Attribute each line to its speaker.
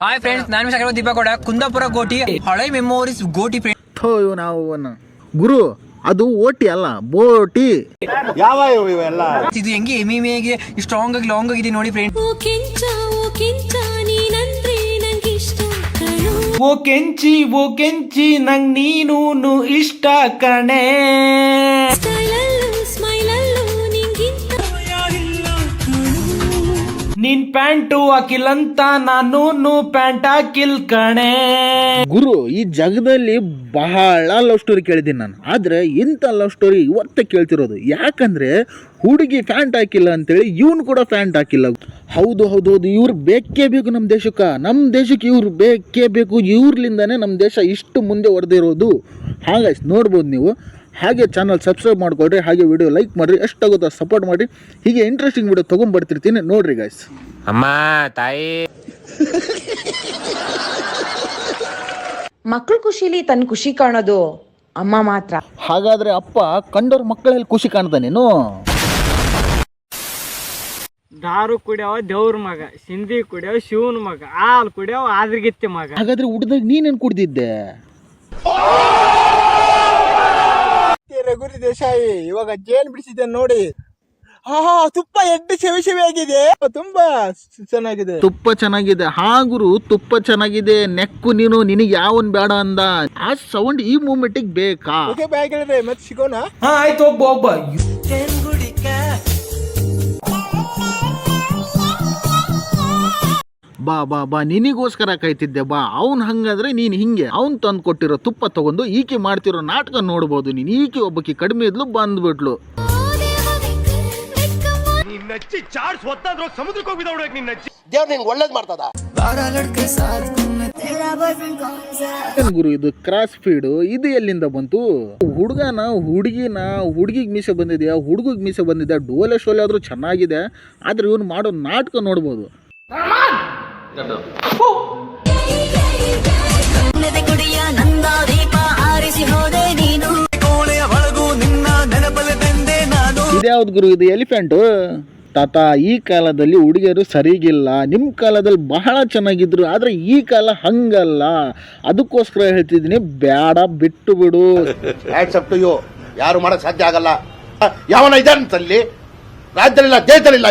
Speaker 1: Hi friends, ನಾನು ವಿಶಾಖ ದೀಪಗೌಡ, ಕುಂದಾಪುರ ಗೋಟಿ ಹಳೆ ಮೆಮೋರೀಸ್ ಗೋಟಿ ಫ್ರೆಂಡ್ಸ್.
Speaker 2: ನಾವು ಗುರು ಅದು ಓಟಿ ಅಲ್ಲ ಬೋಟಿ.
Speaker 3: ಯಾವ ಇವೆಲ್ಲ
Speaker 1: ಇದು ಹೆಂಗೆ ಎಮಿಮೆಗೆ ಸ್ಟ್ರಾಂಗ್ ಆಗಿ ಲಾಂಗ್ ಆಗಿದೆ ನೋಡಿ ಫ್ರೆಂಡ್ಸ್.
Speaker 4: ಓ ಕೆಂಚಿ ನಂಗ್ ನೀನು ಇಷ್ಟ ಕಣೆ. ನೀನ್ ಪ್ಯಾಂಟು ಹಾಕಿಲ್ಲಂತ ನಾನು ಪ್ಯಾಂಟ್ ಹಾಕಿಲ್ ಕಣೆ.
Speaker 2: ಗುರು, ಈ ಜಗದಲ್ಲಿ ಬಹಳ ಲವ್ ಸ್ಟೋರಿ ಕೇಳಿದ್ದೀನಿ ನಾನು, ಆದ್ರೆ ಇಂಥ ಲವ್ ಸ್ಟೋರಿ ಇವತ್ತೇ ಕೇಳ್ತಿರೋದು. ಯಾಕಂದ್ರೆ ಹುಡುಗಿ ಫ್ಯಾಂಟ್ ಹಾಕಿಲ್ಲ ಅಂತೇಳಿ ಇವನು ಕೂಡ ಫ್ಯಾಂಟ್ ಹಾಕಿಲ್ಲ. ಹೌದು, ಇವ್ರು ಬೇಕೇ ಬೇಕು ನಮ್ಮ ದೇಶಕ್ಕೆ ಇವ್ರು ಬೇಕೇ ಬೇಕು. ಇವ್ರಲಿಂದಾನೇ ನಮ್ಮ ದೇಶ ಇಷ್ಟು ಮುಂದೆ ಹೊಡೆದಿರೋದು. ಹಾಗಾಗಿ ನೋಡ್ಬೋದು ನೀವು. ಹಾಗೆ ಚಾನಲ್ ಸಬ್ಸ್ಕ್ರೈಬ್ ಮಾಡ್ಕೊಳ್ರಿ, ಹಾಗೆ ವಿಡಿಯೋ ಲೈಕ್ ಮಾಡಿರಿ, ಎಷ್ಟಾಗುತ್ತೋ ಸಪೋರ್ಟ್ ಮಾಡಿರಿ. ಹೀಗೆ ಇಂಟ್ರೆಸ್ಟಿಂಗ್ ವಿಡಿಯೋ ತೊಗೊಂಡ್ಬರ್ತಿರ್ತೀನಿ, ನೋಡ್ರಿ ಗೈಸ್.
Speaker 1: ಅಮ್ಮ ತಾಯಿ,
Speaker 5: ಮಕ್ಕಳು ಖುಷಿಲಿ ತನ್ನ ಖುಷಿ ಕಾಣೋದು ಅಮ್ಮ ಮಾತ್ರ.
Speaker 2: ಹಾಗಾದ್ರೆ ಅಪ್ಪ ಕಂಡೋರ್ ಮಕ್ಕಳಲ್ಲಿ ಖುಷಿ ಕಾಣ್ತಾನೇನು?
Speaker 6: ದಾರು ಕುಡಿಯವ ದೇವ್ರ ಮಗ, ಸಿಂಧಿ ಕುಡಿಯವ ಶಿವನ ಮಗ, ಹಾಲು ಕುಡಿಯವ ಆದ್ರಗಿತ್ತಿ ಮಗ.
Speaker 2: ಹಾಗಾದ್ರೆ ಹುಡ್ದಾಗ ನೀನೇನ್ ಕುಡ್ದಿದ್ದೆ?
Speaker 3: ರಘುರಿ ದೇಸಾಯಿ ಇವಾಗ ಜೇನ್ ಬಿಡಿಸಿದೆ ನೋಡಿ. ತುಪ್ಪ ಎಷ್ಟು ಶವಿ ಆಗಿದೆ, ತುಂಬಾ ಚೆನ್ನಾಗಿದೆ.
Speaker 2: ತುಪ್ಪ ಚೆನ್ನಾಗಿದೆ. ಗುರು, ತುಪ್ಪ ಚೆನ್ನಾಗಿದೆ. ನೆಕ್ಕು ನೀನು, ನಿನಗೆ ಯಾವನ್ ಬೇಡ ಅಂದ? ಆ ಸೌಂಡ್ ಈ ಮೂಮೆಂಟಿಗೆ ಬೇಕಾ?
Speaker 3: ಬ್ಯಾಗ್ ಹೇಳಿದ್ರೆ ಮತ್ತೆ ಸಿಗೋಣ.
Speaker 4: ಆಯ್ತು, ಒಬ್ಬ
Speaker 2: ಬಾ ನಿನಿಗೋಸ್ಕರ ಕಾಯ್ತಿದ್ದೆ. ಬಾ, ಅವ್ನ್ ಹಂಗಾದ್ರೆ ನೀನ್ ಹಿಂಗೆ ಅವ್ನ್ ತಂದು ಕೊಟ್ಟಿರೋ ತುಪ್ಪ ತಗೊಂಡು ಈಕೆ ಮಾಡ್ತಿರೋ ನಾಟಕ ನೋಡ್ಬೋದು ನೀನ್. ಈಕೆ ಒಬ್ಬಕಿ ಕಡಿಮೆ ಇದ್ಲು, ಬಂದ್ಬಿಟ್ಲು. ಗುರು, ಇದು ಕ್ರಾಸ್ ಫೀಡ್. ಇದು ಎಲ್ಲಿಂದ ಬಂತು? ಹುಡುಗಿಗೆ ಮೀಸೆ ಬಂದಿದ್ಯಾ, ಹುಡುಗಿಗೆ ಮೀಸೆ ಬಂದಿದ್ಯಾ, ಡೋಲೆ ಶೋಲೆ ಆದ್ರೂ ಚೆನ್ನಾಗಿದೆ. ಆದ್ರೆ ಇವನು ಮಾಡೋ ನಾಟಕ ನೋಡ್ಬೋದು. ಇದ್ಯಾವ್ದು ಗುರು? ಇದು ಎಲಿಫೆಂಟು. ತಾತ, ಈ ಕಾಲದಲ್ಲಿ ಹುಡುಗಿಯರು ಸರಿಗಿಲ್ಲ. ನಿಮ್ಮ ಕಾಲದಲ್ಲಿ ಬಹಳ ಚೆನ್ನಾಗಿದ್ರು, ಆದ್ರೆ ಈ ಕಾಲ ಹಂಗಲ್ಲ. ಅದಕ್ಕೋಸ್ಕರ ಹೇಳ್ತಿದ್ದೀನಿ, ಬೇಡ, ಬಿಟ್ಟು ಬಿಡು.
Speaker 3: ಯಾರು ಮಾಡಕ್ ಸಾಧ್ಯ ಆಗಲ್ಲ. ಯಾವನ ಇದ್ದಾನಂತಲ್ಲಿ ರಾಜ್ಯದಲ್ಲಿಲ್ಲ, ದೇಶದಲ್ಲಿಲ್ಲ.